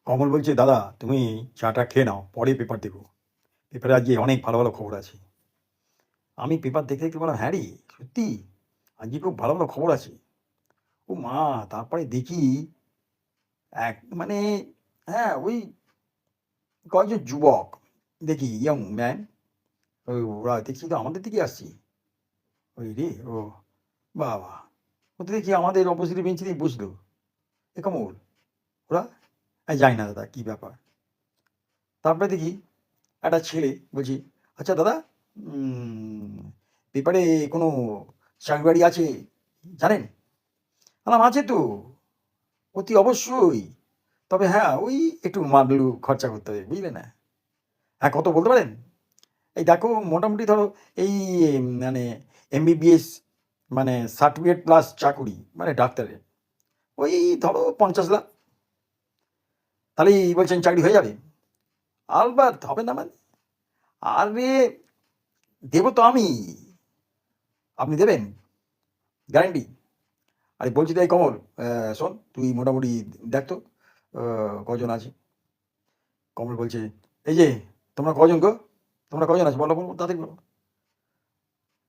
কমল বলছে, দাদা তুমি চাটা খেয়ে নাও, পরে পেপার দেখো। পেপারে আজকে অনেক ভালো ভালো খবর আছে। আমি পেপার দেখতে দেখতে বললাম, হ্যাঁ রে, সত্যি আজকে খুব ভালো ভালো খবর আছে। ও মা! তারপরে দেখি এক মানে হ্যাঁ, ওই কয়েকজন যুবক দেখি, ইয়ং ম্যান, ওরা দেখছি তো আমাদের দিকে আসছে। ওই রে, ও বাহ বাহ! ও তো দেখি আমাদের অপোজিট বেঞ্চেতেই বসলো। এ কমল, ওরা? আমি জানি না দাদা কি ব্যাপার। তারপরে দেখি একটা ছেলে বলছি, আচ্ছা দাদা, উম, পেপারে কোনো চাকরি বাড়ি আছে জানেন? বললাম, আছে তো, অতি অবশ্যই। তবে হ্যাঁ, ওই একটু মালু খরচা করতে হবে, বুঝলে না? হ্যাঁ, কত বলতে পারেন? এই দেখো, মোটামুটি ধরো এই মানে এমবিবিএস, মানে সার্টিফিকেট প্লাস চাকুরি, মানে ডাক্তারের, ওই ধরো 50 লাখ। তাহলেই বলছেন চাকরি হয়ে যাবে? আলবাত হবে না মানে? আরে, দেবো তো আমি, আপনি দেবেন? গ্যারান্টি? আরে বলছি, তাই কমল, শোন, তুই মোটামুটি দেখ তো কজন আছে। কমল বলছে, এই যে তোমরা কজন গো, তোমরা কজন আছো বলো বলো তাদের বলো।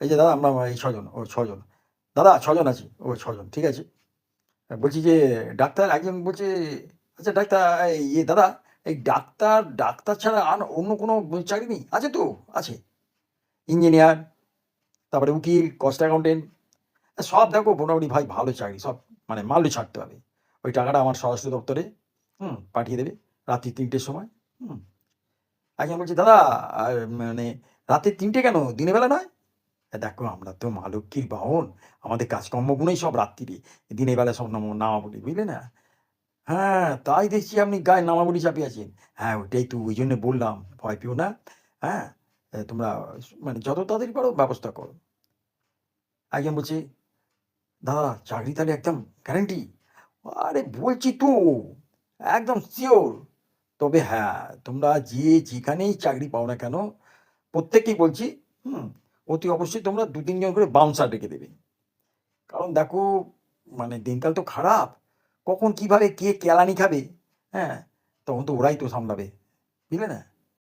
এই যে দাদা, আমরা এই ছজন, ও ছজন। দাদা ছজন আছি, ও ছজন, ঠিক আছে। বলছি যে ডাক্তার একজন বলছে, আচ্ছা ডাক্তার, ইয়ে দাদা, এই ডাক্তার ডাক্তার ছাড়া আর অন্য কোনো চাকরি নেই? আছে তো, আছে। ইঞ্জিনিয়ার, তারপরে উকিল, কস্ট অ্যাকাউন্টেন্ট, সব দেখো মোটামুটি ভাই ভালো চাকরি সব, মানে মালু ছাড়তে হবে। ওই টাকাটা আমার স্বরাষ্ট্র দপ্তরে পাঠিয়ে দেবে রাত্রি 3টের সময়। হুম একজন বলছে, দাদা আর মানে রাত্রি 3টে কেন, দিনের বেলা নয়? দেখো আমরা তো মা লক্ষ্মীর বাহন, আমাদের কাজকর্মগুলোই সব রাত্রিরে, দিনের বেলা সব নামাবলি, বুঝলে না? হ্যাঁ, তাই দেখছি আপনি গায়ে নামাবলি চাপিয়ে আছেন। হ্যাঁ, ওইটাই তো, ওই জন্য বললাম ভয় পেও না। হ্যাঁ, তোমরা মানে যত তাড়াতাড়ি পারো ব্যবস্থা করো। একজন বলছে, দাদা চাকরি তাহলে একদম গ্যারান্টি? আরে বলছি তো, একদম শিওর। তবে হ্যাঁ, তোমরা যে যেখানেই চাকরি পাও না কেন, প্রত্যেককেই বলছি, হুম অতি অবশ্যই তোমরা 2-3 জন করে বাউন্সার রেখে দেবে। কারণ দেখো, মানে দিনকাল তো খারাপ, কখন কিভাবে কে কেলানি খাবে, হ্যাঁ, তখন তো ওরাই তো সামলাবে, বুঝলে না?